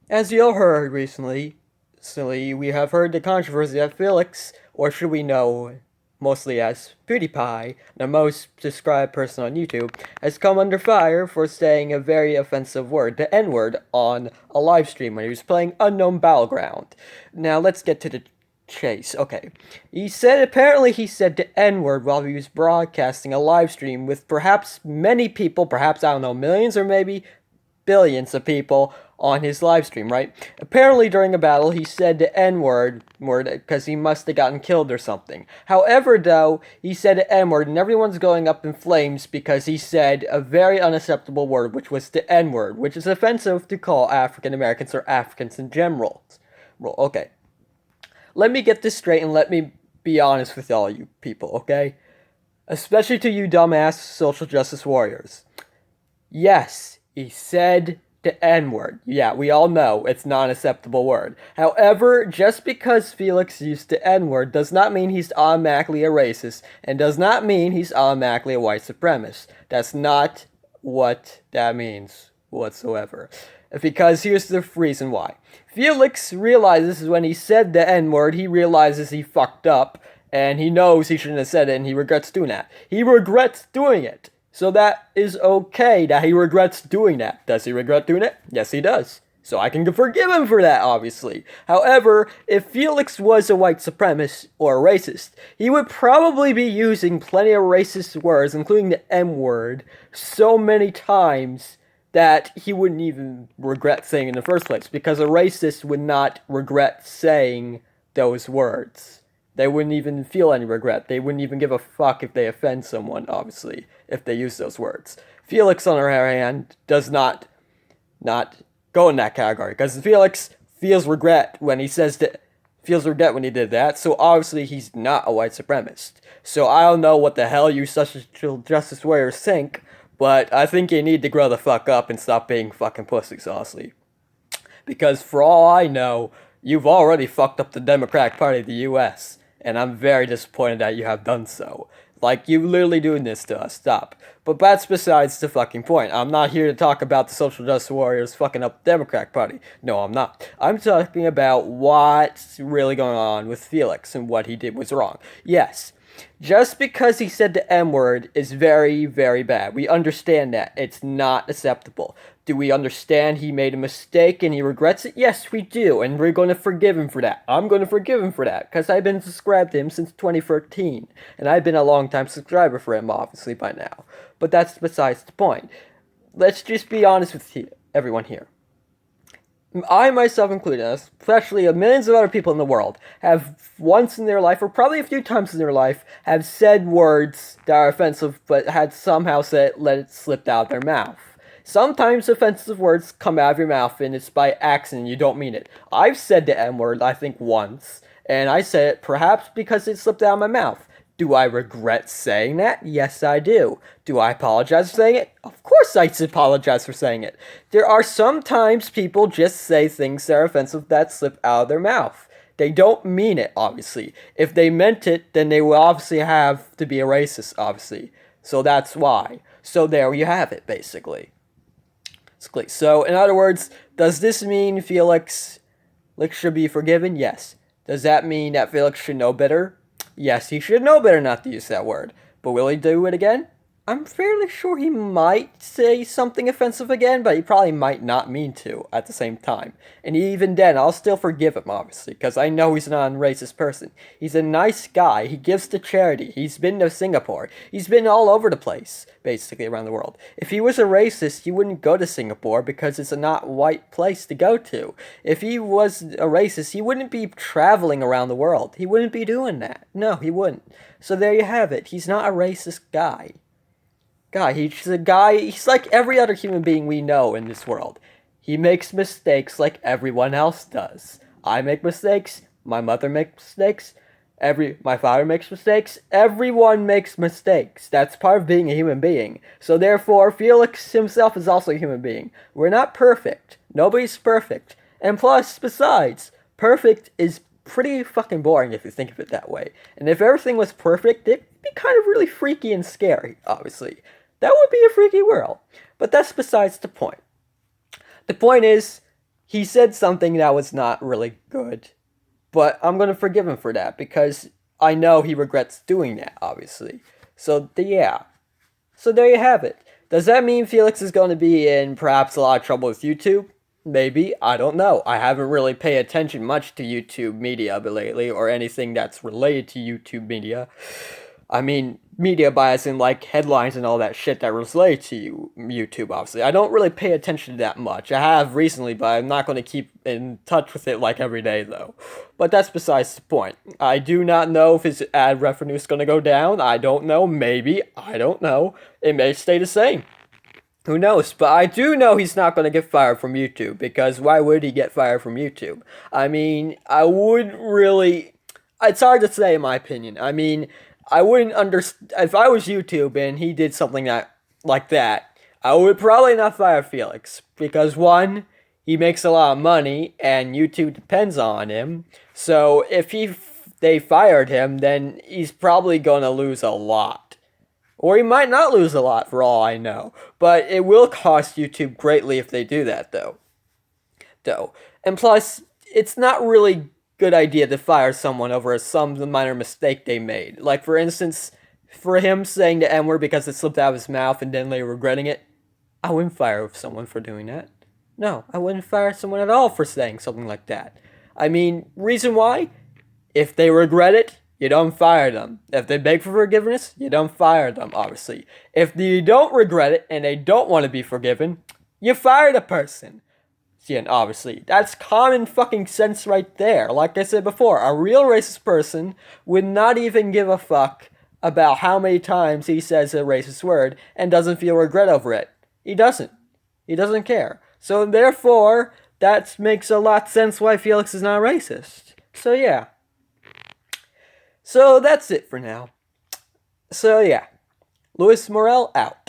As you all heard recently, we have heard the controversy that Felix, or should we know mostly as Pewdiepie, the most subscribed person on YouTube, has come under fire for saying a very offensive word, the N word, on a live stream when he was playing Unknown Battleground. Now let's get to the chase. Okay. Apparently he said the N word while he was broadcasting a live stream with perhaps many people, perhaps, I don't know, millions or maybe billions of people on his live stream, right? Apparently, during a battle, he said the N word because he must have gotten killed or something. However, though, he said the N word, and everyone's going up in flames because he said a very unacceptable word, which was the N word, which is offensive to call African Americans or Africans in general. Well, okay. Let me get this straight and let me be honest with all you people, okay? Especially to you dumbass social justice warriors. Yes, he said the N word. Yeah, we all know it's not an acceptable word. However, just because Felix used the N word does not mean he's automatically a racist and does not mean he's automatically a white supremacist. That's not what that means whatsoever. Because here's the reason why. Felix realizes when he said the N word, he realizes he fucked up and he knows he shouldn't have said it and he regrets doing that. He regrets doing it. So that is okay that he regrets doing that. Does he regret doing it? Yes, he does. So I can forgive him for that, obviously. However, if Felix was a white supremacist or a racist, he would probably be using plenty of racist words, including the M word, so many times that he wouldn't even regret saying in the first place, because a racist would not regret saying those words. They wouldn't even feel any regret. They wouldn't even give a fuck if they offend someone, obviously, if they use those words. Felix, on the other hand, does not go in that category, because Felix feels regret when he did that, so obviously he's not a white supremacist. So I don't know what the hell you social justice warriors think, but I think you need to grow the fuck up and stop being fucking pussies, honestly. Because for all I know, you've already fucked up the Democratic Party of the US, and I'm very disappointed that you have done so. Like, you literally doing this to us. Stop. But that's besides the fucking point. I'm not here to talk about the social justice warriors fucking up the Democratic Party. No, I'm not. I'm talking about what's really going on with Felix and what he did was wrong. Yes, just because he said the M word is very, very bad. We understand that. It's not acceptable. Do we understand he made a mistake and he regrets it? Yes, we do. And we're going to forgive him for that. I'm going to forgive him for that because I've been subscribed to him since 2013. And I've been a long time subscriber for him, obviously, by now. But that's besides the point. Let's just be honest with everyone here. I myself included, especially millions of other people in the world, have once in their life, or probably a few times in their life, have said words that are offensive, but had somehow let it slip out of their mouth. Sometimes offensive words come out of your mouth and it's by accident, you don't mean it. I've said the N word, I think, once, and I said it perhaps because it slipped out of my mouth. Do I regret saying that? Yes, I do. Do I apologize for saying it? Of course I apologize for saying it. There are sometimes people just say things that are offensive that slip out of their mouth. They don't mean it, obviously. If they meant it, then they will obviously have to be a racist, obviously. So that's why. So there you have it, basically. So, in other words, does this mean Felix should be forgiven? Yes. Does that mean that Felix should know better? Yes, he should know better not to use that word. But will he do it again? I'm fairly sure he might say something offensive again, but he probably might not mean to at the same time. And even then, I'll still forgive him, obviously, because I know he's not a racist person. He's a nice guy. He gives to charity. He's been to Singapore. He's been all over the place, basically, around the world. If he was a racist, he wouldn't go to Singapore because it's a not white place to go to. If he was a racist, he wouldn't be traveling around the world. He wouldn't be doing that. No, he wouldn't. So there you have it. He's not a racist guy. He's like every other human being we know in this world. He makes mistakes like everyone else does. I make mistakes, my mother makes mistakes, my father makes mistakes, everyone makes mistakes. That's part of being a human being. So therefore, Felix himself is also a human being. We're not perfect. Nobody's perfect. And plus, besides, perfect is pretty fucking boring if you think of it that way. And if everything was perfect, it'd be kind of really freaky and scary, obviously. That would be a freaky world. But that's besides the point. The point is, he said something that was not really good, but I'm gonna forgive him for that because I know he regrets doing that, obviously. So, yeah. So there you have it. Does that mean Felix is going to be in perhaps a lot of trouble with YouTube? Maybe. I don't know. I haven't really paid attention much to YouTube media lately or anything that's related to YouTube media. I mean, media bias and like headlines and all that shit that relates to YouTube, obviously. I don't really pay attention to that much. I have recently, but I'm not going to keep in touch with it like every day, though. But that's besides the point. I do not know if his ad revenue is going to go down. I don't know. Maybe. I don't know. It may stay the same. Who knows? But I do know he's not going to get fired from YouTube, because why would he get fired from YouTube? I mean, I would really... It's hard to say, in my opinion. I mean, I wouldn't understand... If I was YouTube and he did something like that, I would probably not fire Felix. Because, one, he makes a lot of money, and YouTube depends on him. So, if they fired him, then he's probably going to lose a lot. Or he might not lose a lot, for all I know. But it will cost YouTube greatly if they do that, though. And plus, it's not really good idea to fire someone over some minor mistake they made. Like, for instance, for him saying the N-word because it slipped out of his mouth and then later regretting it, I wouldn't fire someone for doing that. No, I wouldn't fire someone at all for saying something like that. I mean, reason why? If they regret it, you don't fire them. If they beg for forgiveness, you don't fire them, obviously. If you don't regret it and they don't want to be forgiven, you fire the person. See, and obviously, that's common fucking sense right there. Like I said before, a real racist person would not even give a fuck about how many times he says a racist word and doesn't feel regret over it. He doesn't. He doesn't care. So therefore, that makes a lot of sense why Felix is not racist. So yeah. So that's it for now. So yeah. Luis Morel out.